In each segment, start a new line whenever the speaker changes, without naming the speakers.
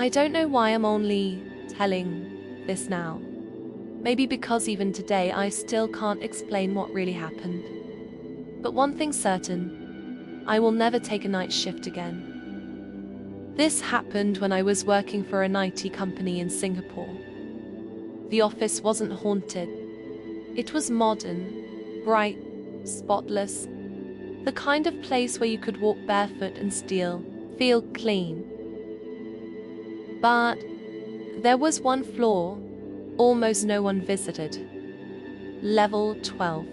I don't know why I'm only telling this now. Maybe because even today I still can't explain what really happened. But one thing's certain, I will never take a night shift again. This happened when I was working for an IT company in Singapore. The office wasn't haunted. It was modern, bright, spotless. The kind of place where you could walk barefoot and still feel clean. But there was one floor almost no one visited. Level 12.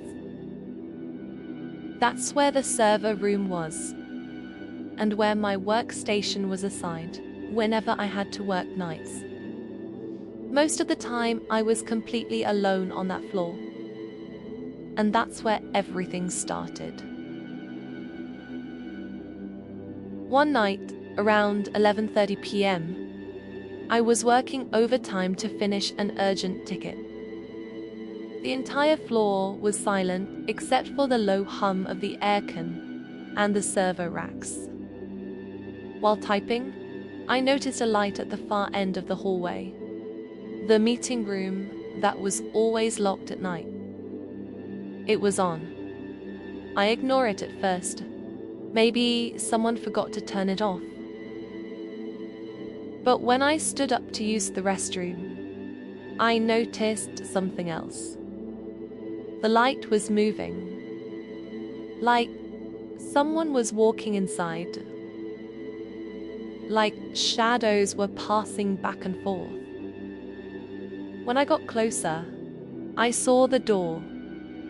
That's where the server room was, and where my workstation was assigned whenever I had to work nights. Most of the time, I was completely alone on that floor. And that's where everything started. One night, around 11:30 p.m., I was working overtime to finish an urgent ticket. The entire floor was silent except for the low hum of the aircon and the server racks. While typing, I noticed a light at the far end of the hallway. The meeting room that was always locked at night. It was on. I ignored it at first. Maybe someone forgot to turn it off. But when I stood up to use the restroom, I noticed something else. The light was moving. Like someone was walking inside. Like shadows were passing back and forth. When I got closer, I saw the door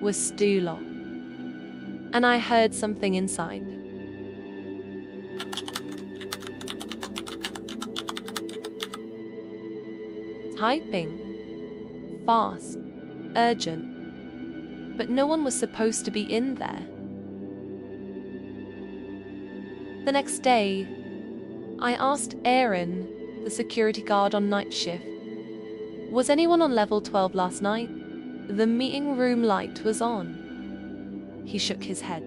was still locked, and I heard something inside. Typing. Fast. Urgent. But no one was supposed to be in there. The next day, I asked Aaron, the security guard on night shift, was anyone on level 12 last night? The meeting room light was on. He shook his head.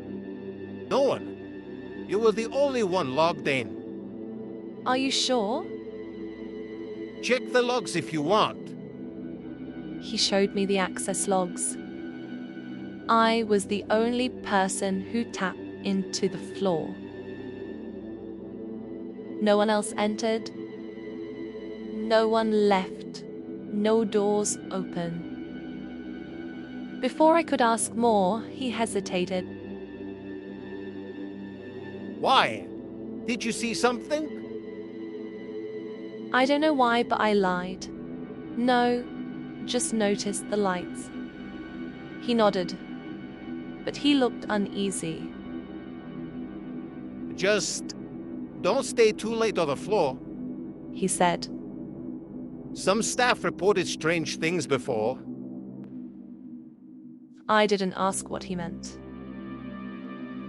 No one. You were the only one logged in.
Are you sure?
Check the logs if you want.
He showed me the access logs. I was the only person who tapped into the floor. No one else entered. No one left. No doors open. Before I could ask more, he hesitated.
Why? Did you see something?
I don't know why, but I lied. No, just noticed the lights. He nodded, but he looked uneasy.
Just don't stay too late on the floor.
He said.
Some staff reported strange things before.
I didn't ask what he meant.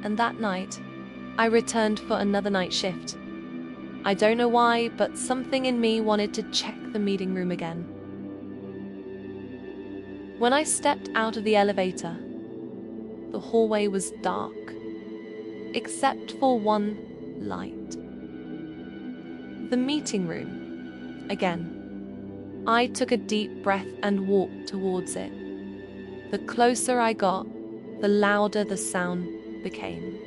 And that night, I returned for another night shift. I don't know why, but something in me wanted to check the meeting room again. When I stepped out of the elevator, the hallway was dark, except for one light. The meeting room, again. I took a deep breath and walked towards it. The closer I got, the louder the sound became.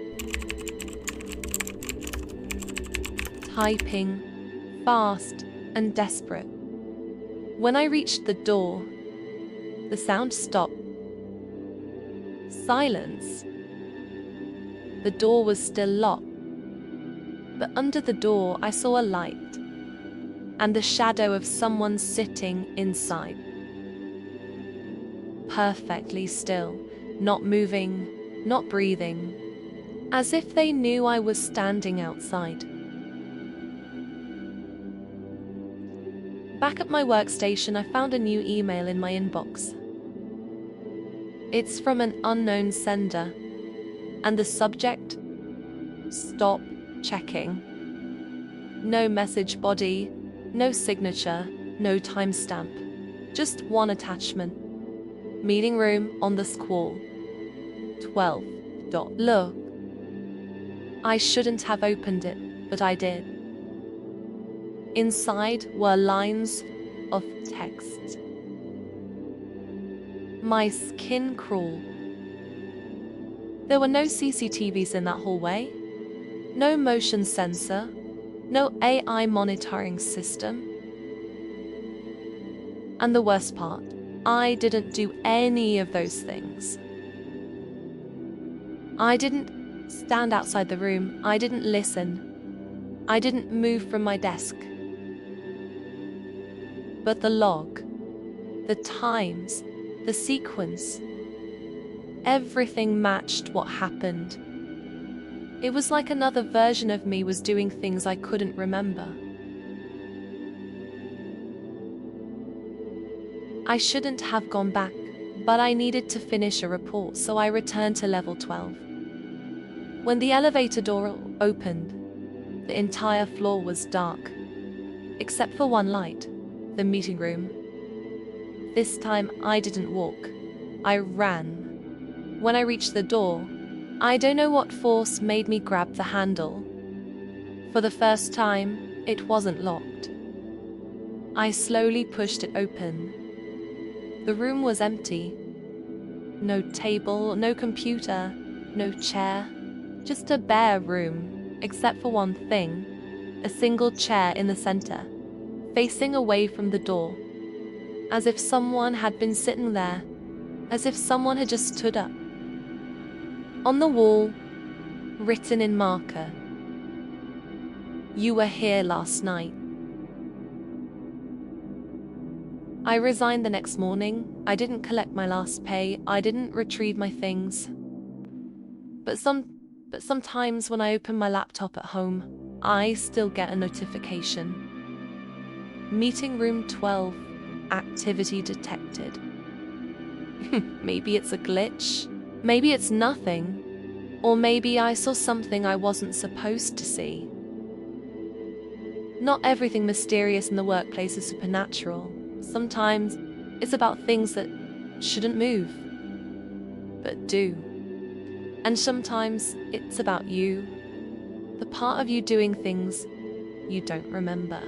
Typing, fast and desperate. When I reached the door, the sound stopped. Silence. The door was still locked, but under the door I saw a light and the shadow of someone sitting inside. Perfectly still, not moving, not breathing, as if they knew I was standing outside. Back at my workstation, I found a new email in my inbox. It's from an unknown sender, and the subject, stop checking. No message body, no signature, no timestamp, just one attachment. Meeting room on the squall. 12. Look. I shouldn't have opened it, but I did. Inside were lines of text. My skin crawled. There were no CCTVs in that hallway, no motion sensor, no AI monitoring system. And the worst part, I didn't do any of those things. I didn't stand outside the room. I didn't listen. I didn't move from my desk. But the log, the times, the sequence, everything matched what happened. It was like another version of me was doing things I couldn't remember. I shouldn't have gone back, but I needed to finish a report, so I returned to level 12. When the elevator door opened, the entire floor was dark, except for one light, the meeting room. This time I didn't walk, I ran. When I reached the door, I don't know what force made me grab the handle. For the first time, it wasn't locked. I slowly pushed it open. The room was empty. No table, no computer, no chair. Just a bare room, except for one thing, a single chair in the center, facing away from the door, as if someone had been sitting there, as if someone had just stood up. On the wall, written in marker, "You were here last night." I resigned the next morning. I didn't collect my last pay. I didn't retrieve my things. But sometimes when I open my laptop at home, I still get a notification. Meeting room 12, activity detected. Maybe it's a glitch. Maybe it's nothing. Or maybe I saw something I wasn't supposed to see. Not everything mysterious in the workplace is supernatural. Sometimes it's about things that shouldn't move, but do. And sometimes it's about you, the part of you doing things you don't remember.